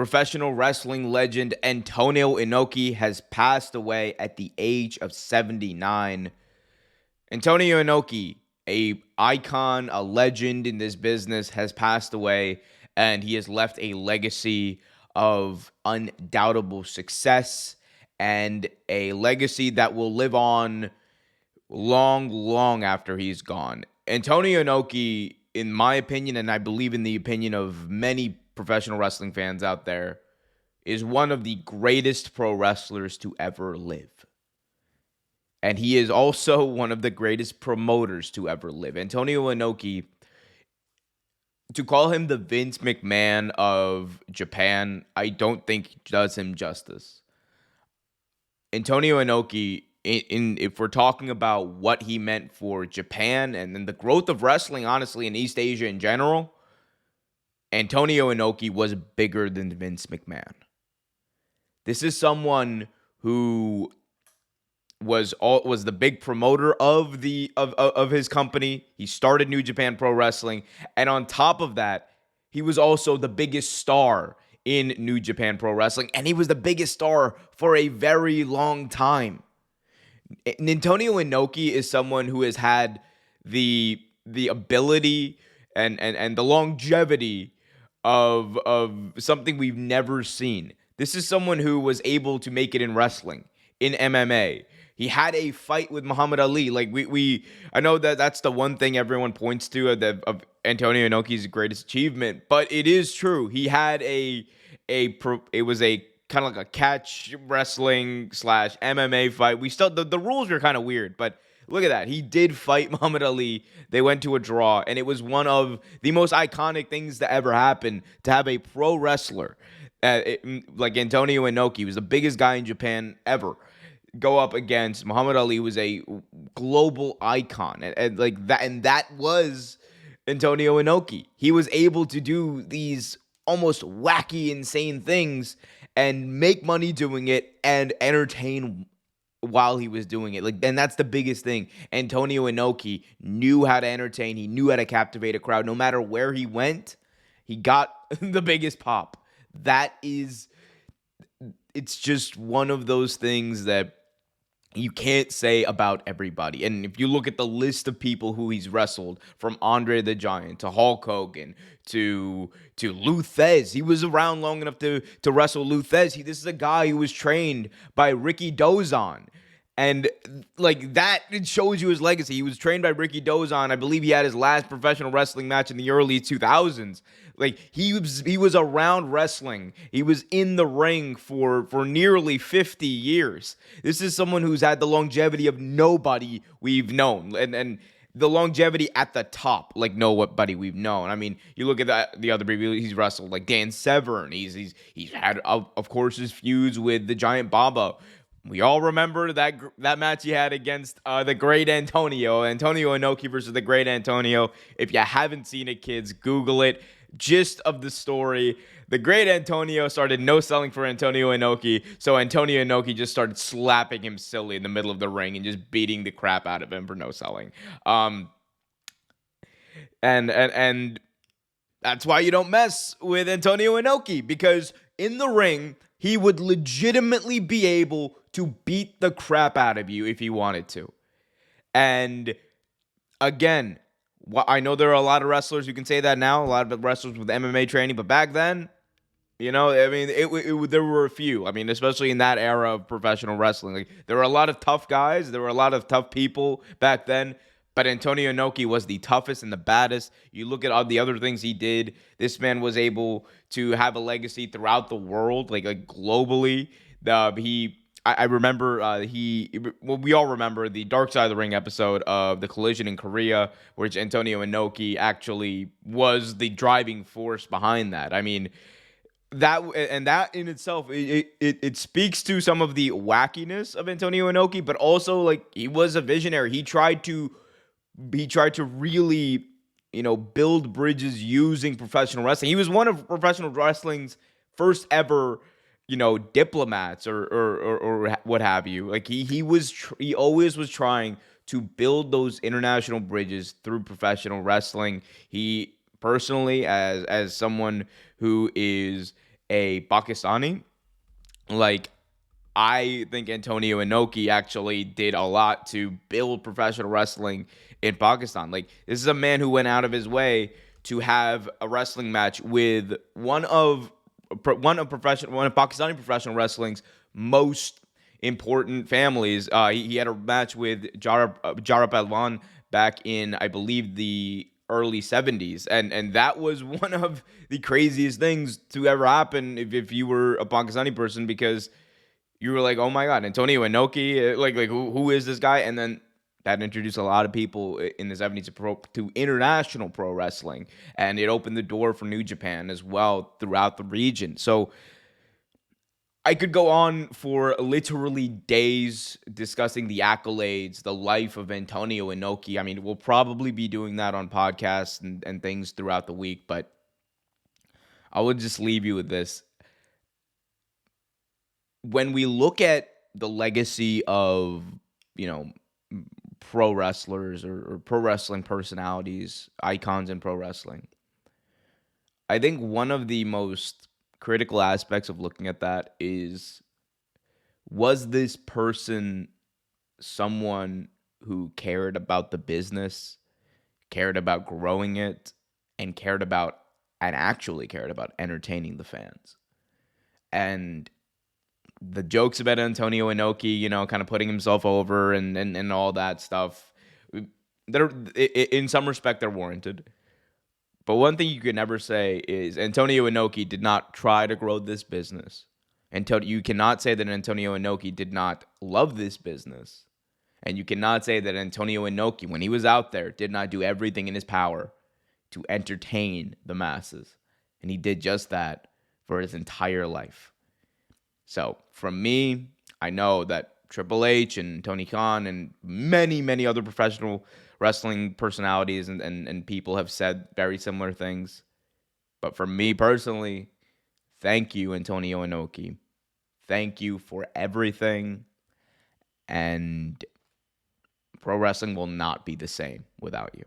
Professional wrestling legend Antonio Inoki has passed away at the age of 79. Antonio Inoki, a icon, a legend in this business, has passed away, and he has left a legacy of undoubtable success and a legacy that will live on long, long after he's gone. Antonio Inoki, in my opinion, and I believe in the opinion of many professional wrestling fans out there, is one of the greatest pro wrestlers to ever live. And he is also one of the greatest promoters to ever live. Antonio Inoki, to call him the Vince McMahon of Japan, I don't think does him justice. Antonio Inoki, if we're talking about what he meant for Japan and then the growth of wrestling, honestly, in East Asia in general, Antonio Inoki was bigger than Vince McMahon. This is someone who was the big promoter of his company. He started New Japan Pro Wrestling, and on top of that, he was also the biggest star in New Japan Pro Wrestling, and he was the biggest star for a very long time. Antonio Inoki is someone who has had the ability and the longevity of something we've never seen. This is someone who was able to make it in wrestling, in MMA. He had a fight with Muhammad Ali. Like I know that that's the one thing everyone points to of Antonio Inoki's greatest achievement, but it is true. He had it was a kind of like a catch wrestling / MMA fight. We still the rules were kind of weird, but look at that. He did fight Muhammad Ali. They went to a draw, and it was one of the most iconic things to ever happen to have a pro wrestler like Antonio Inoki. He was the biggest guy in Japan ever. Go up against Muhammad Ali, who was a global icon, and like that, and that was Antonio Inoki. He was able to do these almost wacky, insane things and make money doing it and entertain while he was doing it. Like, and that's the biggest thing. Antonio Inoki knew how to entertain. He knew how to captivate a crowd. No matter where he went, he got the biggest pop. It's just one of those things that you can't say about everybody. And if you look at the list of people who he's wrestled, from Andre the Giant to Hulk Hogan to Lou Thesz, he was around long enough to wrestle Lou Thesz. This is a guy who was trained by Ricky Dozon. And like that, it shows you his legacy. He was trained by Ricky Dozon. I believe he had his last professional wrestling match in the early 2000s. Like he was around wrestling. He was in the ring for nearly 50 years. This is someone who's had the longevity of nobody we've known, and the longevity at the top, like nobody we've known. I mean, you look at the other people he's wrestled, like Dan Severn. He's had, of course, his feuds with the Giant Baba. We all remember that match he had against the Great Antonio Inoki versus the Great Antonio. If you haven't seen it, kids, Google it. Gist of the story: the Great Antonio started no-selling for Antonio Inoki, so Antonio Inoki just started slapping him silly in the middle of the ring and just beating the crap out of him for no-selling. And that's why you don't mess with Antonio Inoki, because in the ring, he would legitimately be able to beat the crap out of you if he wanted to. And again, I know there are a lot of wrestlers who can say that now, a lot of wrestlers with MMA training, but back then, you know, I mean, there were a few. I mean, especially in that era of professional wrestling, like there were a lot of tough guys, there were a lot of tough people back then. But Antonio Inoki was the toughest and the baddest. You look at all the other things he did. This man was able to have a legacy throughout the world, like globally. I remember we all remember the Dark Side of the Ring episode of the Collision in Korea, which Antonio Inoki actually was the driving force behind that. I mean, that in itself, it speaks to some of the wackiness of Antonio Inoki, but also like he was a visionary. He tried to really, build bridges using professional wrestling. He was one of professional wrestling's first ever, diplomats or what have you. Like he always was trying to build those international bridges through professional wrestling. He personally, as someone who is a Pakistani. Like, I think Antonio Inoki actually did a lot to build professional wrestling in Pakistan. Like, this is a man who went out of his way to have a wrestling match with one of Pakistani professional wrestling's most important families. He had a match with Jara Palwan back in, I believe, the early 70s, and that was one of the craziest things to ever happen if you were a Pakistani person, because you were like, oh my God, Antonio Inoki, like who is this guy? And then that introduced a lot of people in the 70s to international pro wrestling, and it opened the door for New Japan as well throughout the region. So I could go on for literally days discussing the accolades, the life of Antonio Inoki. I mean, we'll probably be doing that on podcasts and things throughout the week, but I would just leave you with this. When we look at the legacy of, you know, pro wrestlers or pro wrestling personalities, icons in pro wrestling, I think one of the most critical aspects of looking at that is, was this person someone who cared about the business, cared about growing it, and actually cared about entertaining the fans? And the jokes about Antonio Inoki, kind of putting himself over and all that stuff, they're in some respect they're warranted. But one thing you could never say is Antonio Inoki did not try to grow this business. You cannot say that Antonio Inoki did not love this business. And you cannot say that Antonio Inoki, when he was out there, did not do everything in his power to entertain the masses. And he did just that for his entire life. So, from me, I know that Triple H and Tony Khan and many, many other professional wrestling personalities and people have said very similar things. But for me personally, thank you, Antonio Inoki. Thank you for everything. And pro wrestling will not be the same without you.